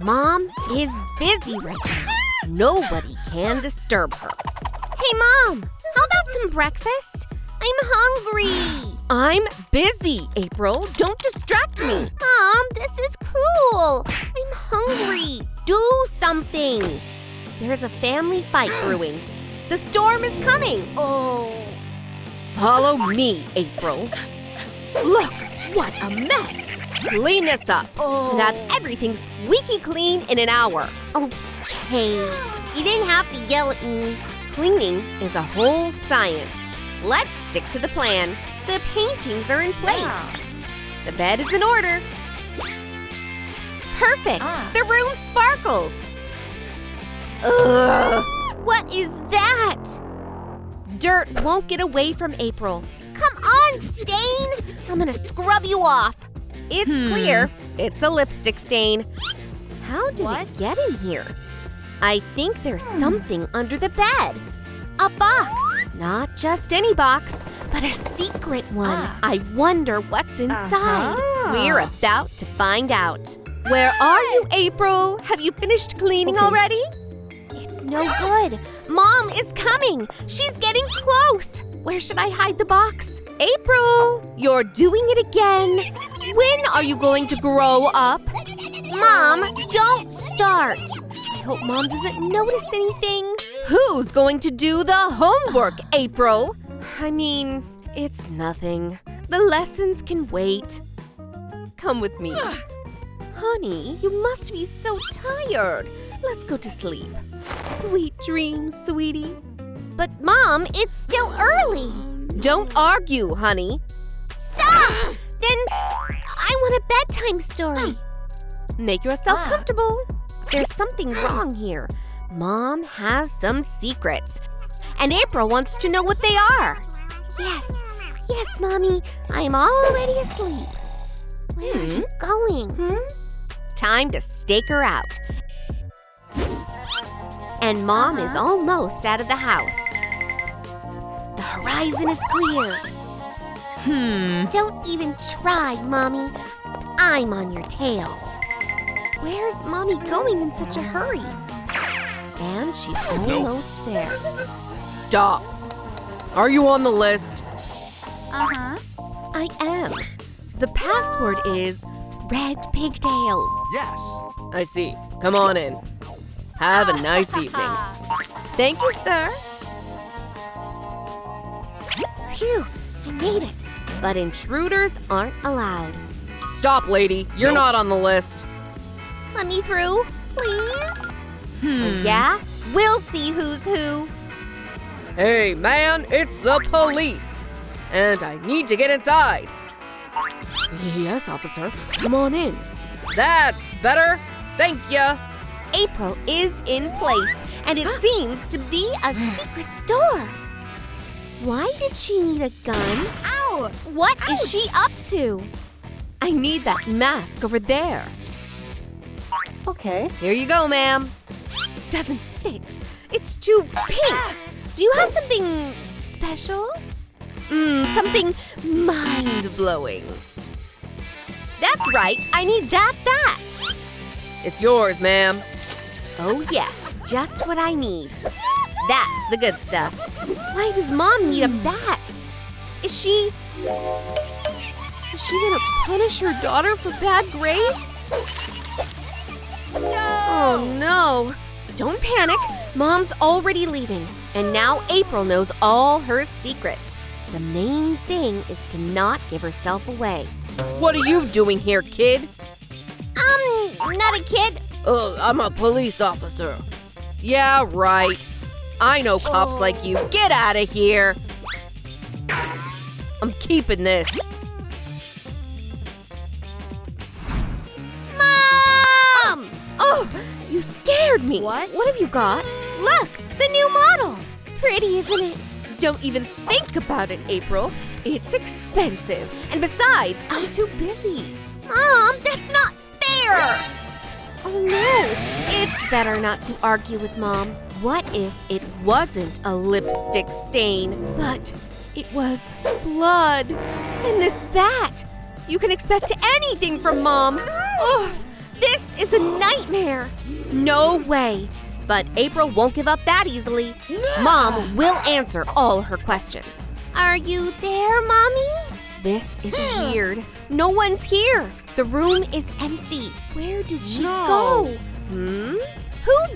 Mom is busy right now. Nobody can disturb her. Hey, Mom, how about some breakfast? I'm hungry. I'm busy, April. Don't distract me. Mom, this is cruel. I'm hungry. Do something. There's a family fight brewing. The storm is coming. Oh. Follow me, April. Look, what a mess. Clean this up and have everything squeaky clean in an hour. Okay. You didn't have to yell at me. Cleaning is a whole science. Let's stick to the plan. The paintings are in place. The bed is in order. Perfect. The room sparkles. Ugh. What is that? Dirt won't get away from April. Come on, Stain. I'm gonna scrub you off. It's clear. It's a lipstick stain. How did it get in here? I think there's something under the bed. A box. Not just any box, but a secret one. I wonder what's inside. We're about to find out. Where are you, April? Have you finished cleaning already? It's no good. Mom is coming. She's getting close. Where should I hide the box? April, you're doing it again. When are you going to grow up? Mom, don't start. I hope Mom doesn't notice anything. Who's going to do the homework, April? I mean, it's nothing. The lessons can wait. Come with me. Honey, you must be so tired. Let's go to sleep. Sweet dreams, sweetie. But Mom, it's still early. Don't argue, honey. Stop! Then I want a bedtime story. Make yourself comfortable. There's something wrong here. Mom has some secrets. And April wants to know what they are. Yes, Mommy. I'm already asleep. Where are you going? Time to stake her out. And Mom is almost out of the house. The horizon is clear. Don't even try, Mommy. I'm on your tail. Where's Mommy going in such a hurry? And she's almost there. Stop. Are you on the list? I am. The password is red pigtails. Yes. I see. Come on in. Have a nice evening. Thank you, sir. Phew, I made it. But intruders aren't allowed. Stop, lady. You're not on the list. Let me through, please. Oh, yeah? We'll see who's who. Hey, man, it's the police. And I need to get inside. Yes, officer. Come on in. That's better. Thank you. April is in place, and it seems to be a secret store. Why did she need a gun? Ow! What is she up to? I need that mask over there. Okay. Here you go, ma'am. Doesn't fit. It's too pink. Do you have something special? Something mind-blowing. That's right. I need that bat. It's yours, ma'am. Oh, yes. Just what I need. That's the good stuff. Why does Mom need a bat? Is she gonna punish her daughter for bad grades? No! Oh, no. Don't panic. Mom's already leaving. And now April knows all her secrets. The main thing is to not give herself away. What are you doing here, kid? Not a kid. I'm a police officer. Yeah, right. I know cops like you. Get out of here. I'm keeping this. Mom! Oh, you scared me. What have you got? Look, the new model. Pretty, isn't it? Don't even think about it, April. It's expensive. And besides, I'm too busy. Mom, that's not fair! Oh no, it's better not to argue with Mom. What if it wasn't a lipstick stain, but it was blood? And this bat! You can expect anything from Mom. Oof, this is a nightmare. No way. But April won't give up that easily. Mom will answer all her questions. Are you there, Mommy? This is weird. No one's here. The room is empty. Where did she go? Who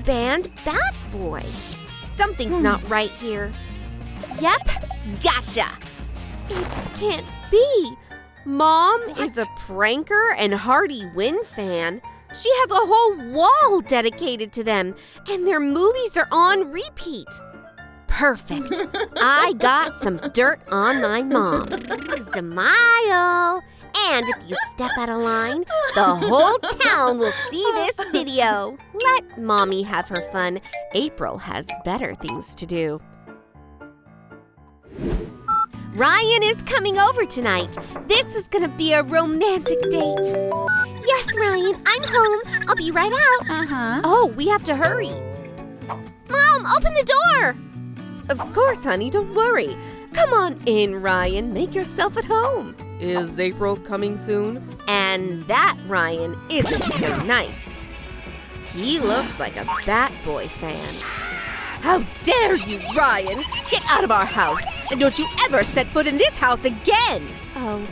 banned Bat Boy? Something's not right here. Yep, gotcha. It can't be. Mom is a pranker and Hardy Wynn fan. She has a whole wall dedicated to them, and their movies are on repeat. Perfect. I got some dirt on my mom. Smile. And if you step out of line, the whole town will see this video. Let Mommy have her fun. April has better things to do. Ryan is coming over tonight. This is gonna be a romantic date. Yes, Ryan, I'm home. I'll be right out. Oh, we have to hurry. Mom, open the door. Of course, honey, don't worry. Come on in, Ryan. Make yourself at home. Is April coming soon? And that Ryan isn't so nice. He looks like a Bat Boy fan. How dare you, Ryan! Get out of our house, and don't you ever set foot in this house again! Oh,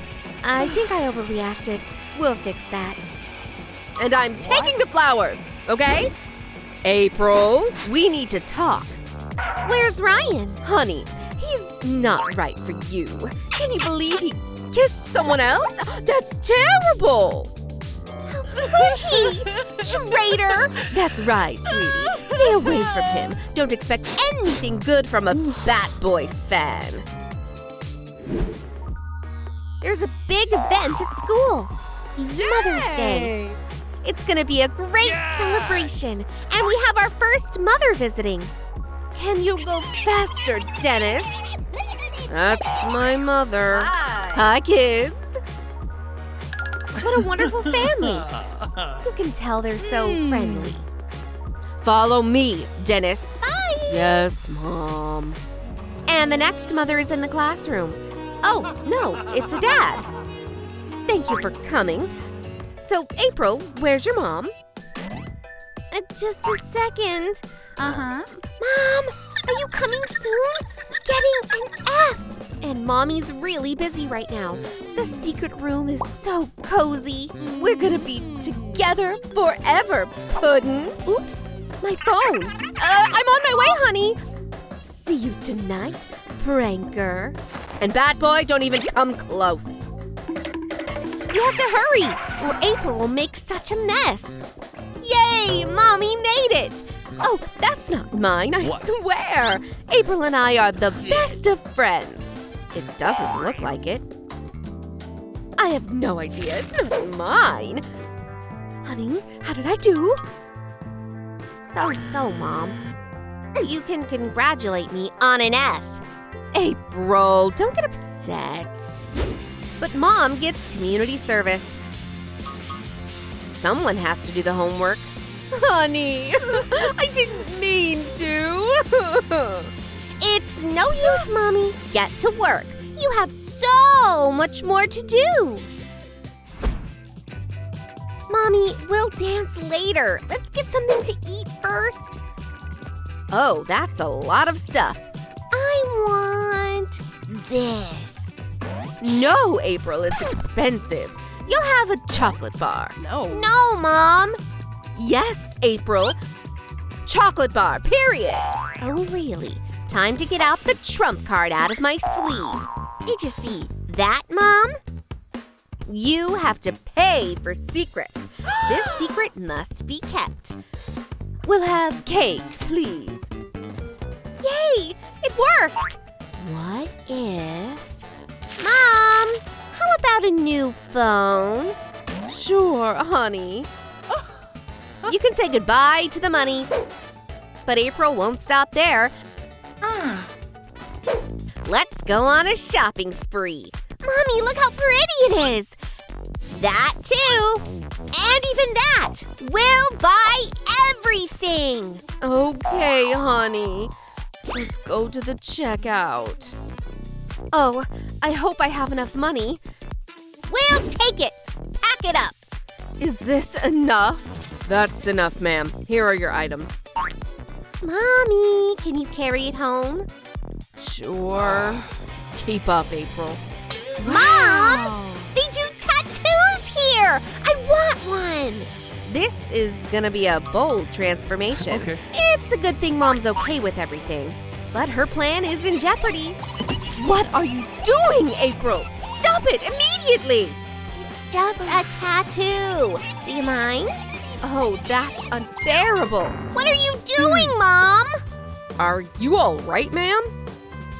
I think I overreacted. We'll fix that. And I'm taking the flowers, okay? April, we need to talk. Where's Ryan? Honey, he's not right for you. Can you believe he kissed someone else? That's terrible! How could he? Traitor! That's right, sweetie. Stay away from him. Don't expect anything good from a Bat Boy fan. There's a big event at school. Mother's Day. It's gonna be a great celebration. And we have our first mother visiting. Can you go faster, Dennis? That's my mother. Hi, kids. What a wonderful family. You can tell they're so friendly. Follow me, Dennis. Hi. Yes, Mom. And the next mother is in the classroom. Oh, no, it's a dad. Thank you for coming. So, April, where's your mom? Just a second. Mom, are you coming soon? Getting an F. And Mommy's really busy right now. The secret room is so cozy. We're gonna be together forever, Puddin'. Oops, my phone. I'm on my way, honey. See you tonight, pranker. And Bat Boy, don't even come close. You have to hurry, or April will make such a mess. Yay, Mommy made it. Oh, that's not mine, I swear. April and I are the best of friends. It doesn't look like it. I have no idea. It's not mine. Honey, how did I do? So, Mom. You can congratulate me on an F. April, don't get upset. But Mom gets community service. Someone has to do the homework. Honey, I didn't mean to. It's no use, Mommy. Get to work. You have so much more to do. Mommy, we'll dance later. Let's get something to eat first. Oh, that's a lot of stuff. I want this. No, April, it's expensive. You'll have a chocolate bar. No, Mom. Yes, April. Chocolate bar, period. Oh, really? Time to get out the trump card out of my sleeve. Did you see that, Mom? You have to pay for secrets. This secret must be kept. We'll have cake, please. Yay! It worked! What if... Mom! How about a new phone? Sure, honey. You can say goodbye to the money. But April won't stop there. Let's go on a shopping spree. Mommy, look how pretty it is. That too. And even that. We'll buy everything. Okay, honey. Let's go to the checkout. Oh, I hope I have enough money. We'll take it. Pack it up. Is this enough? That's enough, ma'am. Here are your items. Mommy, can you carry it home? Sure. Keep up, April. Mom! They do tattoos here! I want one! This is gonna be a bold transformation. Okay. It's a good thing Mom's okay with everything. But her plan is in jeopardy. What are you doing, April? Stop it immediately! It's just a tattoo. Do you mind? Oh, that's unbearable. What are you doing, Mom? Are you all right, ma'am?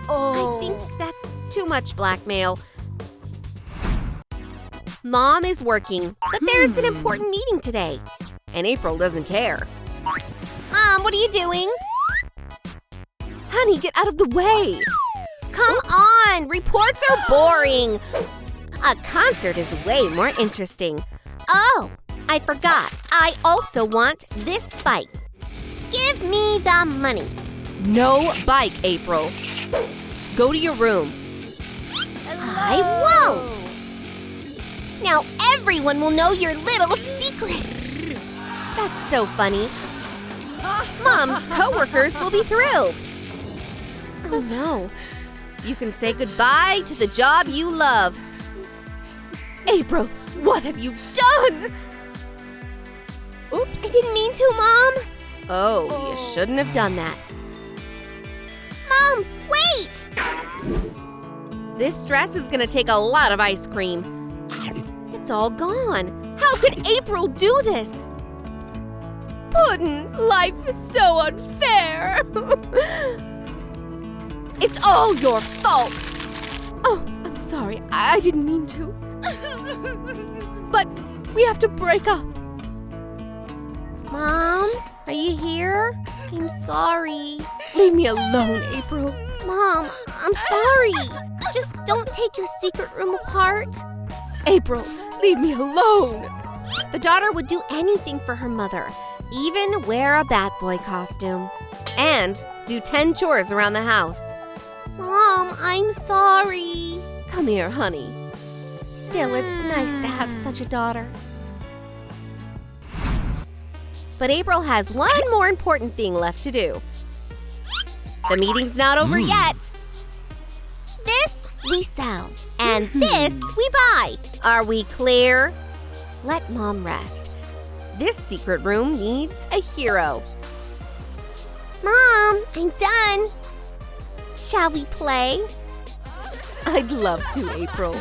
I think that's too much blackmail. Mom is working, but there's an important meeting today. And April doesn't care. Mom, what are you doing? Honey, get out of the way. Come on, reports are boring. A concert is way more interesting. Oh, I forgot. I also want this bike. Give me the money. No bike, April. Go to your room. I won't. Now everyone will know your little secret. That's so funny. Mom's coworkers will be thrilled. Oh no. You can say goodbye to the job you love. April, what have you done? Oops. I didn't mean to, Mom. Oh, you shouldn't have done that. Mom, wait! This dress is gonna take a lot of ice cream. It's all gone. How could April do this? Puddin', life is so unfair. It's all your fault. Oh, I'm sorry. I didn't mean to. But we have to break up. Mom, are you here? I'm sorry. Leave me alone, April. Mom, I'm sorry. Just don't take your secret room apart. April, leave me alone. The daughter would do anything for her mother, even wear a Bat Boy costume. And do 10 chores around the house. Mom, I'm sorry. Come here, honey. Still, it's nice to have such a daughter. But April has one more important thing left to do. The meeting's not over yet. This we sell, and this we buy. Are we clear? Let Mom rest. This secret room needs a hero. Mom, I'm done. Shall we play? I'd love to, April.